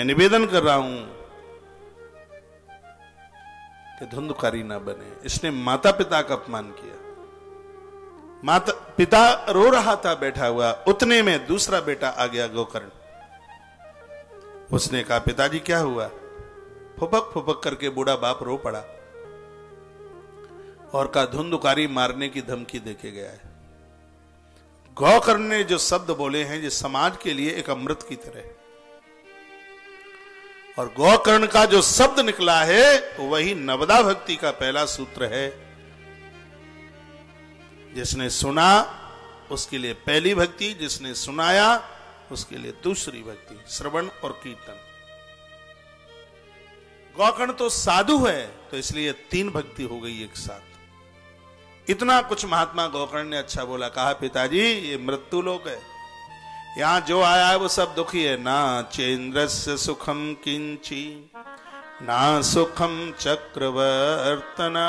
मैं निवेदन कर रहा हूं कि धुंधकारी ना बने। इसने माता पिता का अपमान किया। माता पिता रो रहा था बैठा हुआ, उतने में दूसरा बेटा आ गया गोकर्ण। उसने कहा पिताजी क्या हुआ? फुपक फुपक करके बूढ़ा बाप रो पड़ा और कहा धुंधकारी मारने की धमकी देके गया है। गोकर्ण ने जो शब्द बोले हैं ये समाज के लिए एक अमृत की तरह, और गोकर्ण का जो शब्द निकला है वही नवदा भक्ति का पहला सूत्र है। जिसने सुना उसके लिए पहली भक्ति, जिसने सुनाया उसके लिए दूसरी भक्ति, श्रवण और कीर्तन। गोकर्ण तो साधु है तो इसलिए 3 भक्ति हो गई एक साथ। इतना कुछ महात्मा गोकर्ण ने अच्छा बोला। कहा पिताजी ये मृत्यु लोक है, यहां जो आया है वो सब दुखी है। ना चेन्द्रस्य सुखम किंची ना सुखम चक्रवर्तना।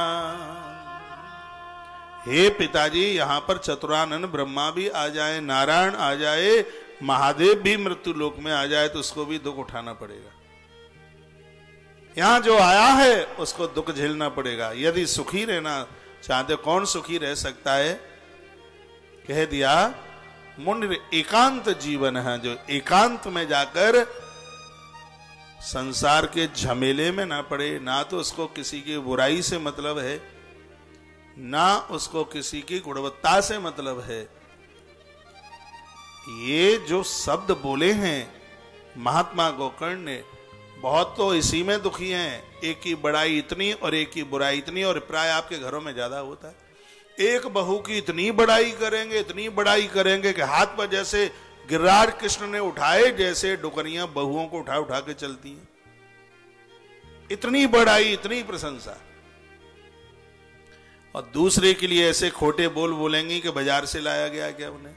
हे पिताजी यहां पर चतुरानन ब्रह्मा भी आ जाए, नारायण आ जाए, महादेव भी मृत्यु लोक में आ जाए तो उसको भी दुख उठाना पड़ेगा। यहां जो आया है उसको दुख झेलना पड़ेगा। यदि सुखी रहना चाहते, कौन सुखी रह सकता है? कह दिया मुनि एकांत जीवन है, जो एकांत में जाकर संसार के झमेले में ना पड़े। ना तो उसको किसी की बुराई से मतलब है, ना उसको किसी की गुणवत्ता से मतलब है। ये जो शब्द बोले हैं महात्मा गोकर्ण ने, बहुत तो इसी में दुखी हैं। एक की बड़ाई इतनी और एक की बुराई इतनी, और प्राय आपके घरों में ज्यादा होता है। एक बहू की इतनी बड़ाई करेंगे, इतनी बड़ाई करेंगे कि हाथ पर जैसे गिरिराज कृष्ण ने उठाए, जैसे डुकरियां बहुओं को उठा उठा के चलती हैं। इतनी बड़ाई, इतनी प्रशंसा। और दूसरे के लिए ऐसे खोटे बोल बोलेंगे कि बाजार से लाया गया क्या उन्हें।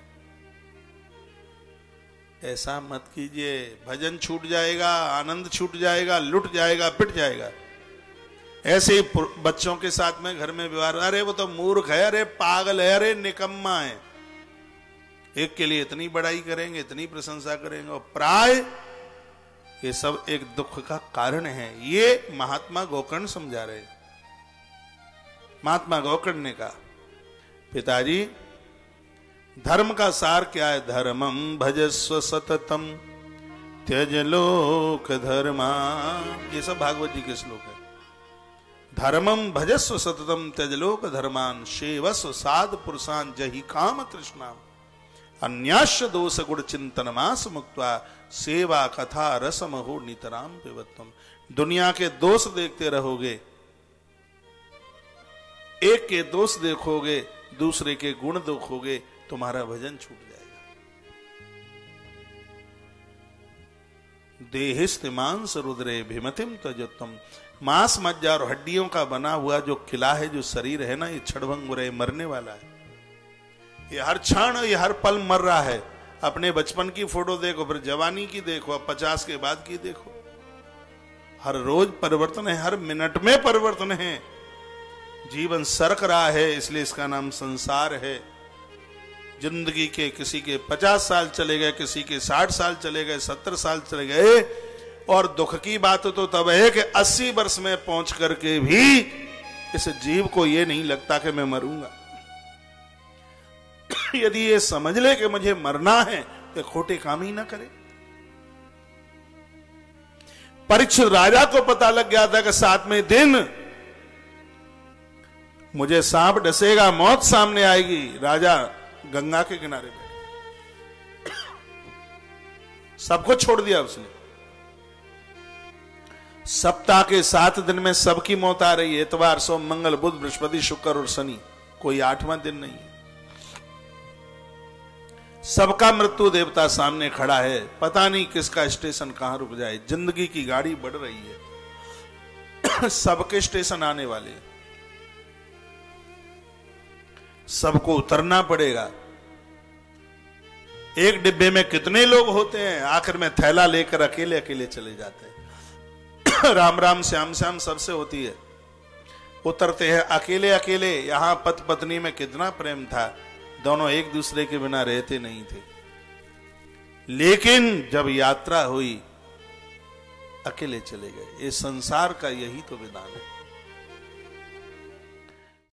ऐसा मत कीजिए, भजन छूट जाएगा, आनंद छूट जाएगा, लुट जाएगा, पिट जाएगा। ऐसे ही बच्चों के साथ में घर में व्यवहार, अरे वो तो मूर्ख है, अरे पागल है, अरे निकम्मा है। एक के लिए इतनी बड़ाई करेंगे, इतनी प्रशंसा करेंगे, और प्राय ये सब एक दुख का कारण है। ये महात्मा गोकर्ण समझा रहे। महात्मा गोकर्ण ने कहा पिताजी धर्म का सार क्या है? धर्मम भजस्व सततम त्यज लोक धर्मा। ये सब भागवत जी के श्लोक है। धर्मम भजस्व सततम त्यज लोक धर्मान शेवस्व साध पुरुषान जहि काम तृष्णाम अन्याश दोष गुण चिंतन मास मुक्त्वा सेवा कथा रसमहो नितराम पिबत्तम। दुनिया के दोष देखते रहोगे, एक के दोष देखोगे, दूसरे के गुण देखोगे, तुम्हारा भजन छूट जाएगा। देहिस्ति मांस रुद्रे भिमतिम तजत्तम। मांस मज्जा और हड्डियों का बना हुआ जो किला है, जो शरीर है ना, ये क्षणभंगुर है, मरने वाला है। ये हर क्षण, ये हर पल मर रहा है। अपने बचपन की फोटो देखो, फिर जवानी की देखो, अब 50 के बाद की देखो। हर रोज परिवर्तन है, हर मिनट में परिवर्तन है। जीवन सरक रहा है, इसलिए इसका नाम संसार है। जिंदगी के किसी के 50 साल चले गए, किसी के 60 साल चले गए, 70 साल चले गए। और दुख की बात तो तब है कि 80 वर्ष में पहुंच करके भी इस जीव को यह नहीं लगता कि मैं मरूंगा। यदि ये समझ ले कि मुझे मरना है तो खोटे काम ही ना करे। परीक्षित राजा को पता लग गया था कि 7वें दिन मुझे सांप डसेगा, मौत सामने आएगी। राजा गंगा के किनारे बैठे, सबको छोड़ दिया उसने। सप्ताह के 7 दिन में सबकी मौत आ रही है। इतवार, सोम, मंगल, बुध, बृहस्पति, शुक्र और शनि, कोई 8वां दिन नहीं है। सबका मृत्यु देवता सामने खड़ा है। पता नहीं किसका स्टेशन कहां रुक जाए। जिंदगी की गाड़ी बढ़ रही है, सबके स्टेशन आने वाले हैं, सबको उतरना पड़ेगा। एक डिब्बे में कितने लोग होते हैं, आखिर में थैला लेकर अकेले अकेले चले जाते हैं। राम राम श्याम श्याम सबसे होती है, उतरते हैं अकेले अकेले। यहां पति पत्नी में कितना प्रेम था, दोनों एक दूसरे के बिना रहते नहीं थे। लेकिन जब यात्रा हुई अकेले चले गए। ये संसार का यही तो विधान है।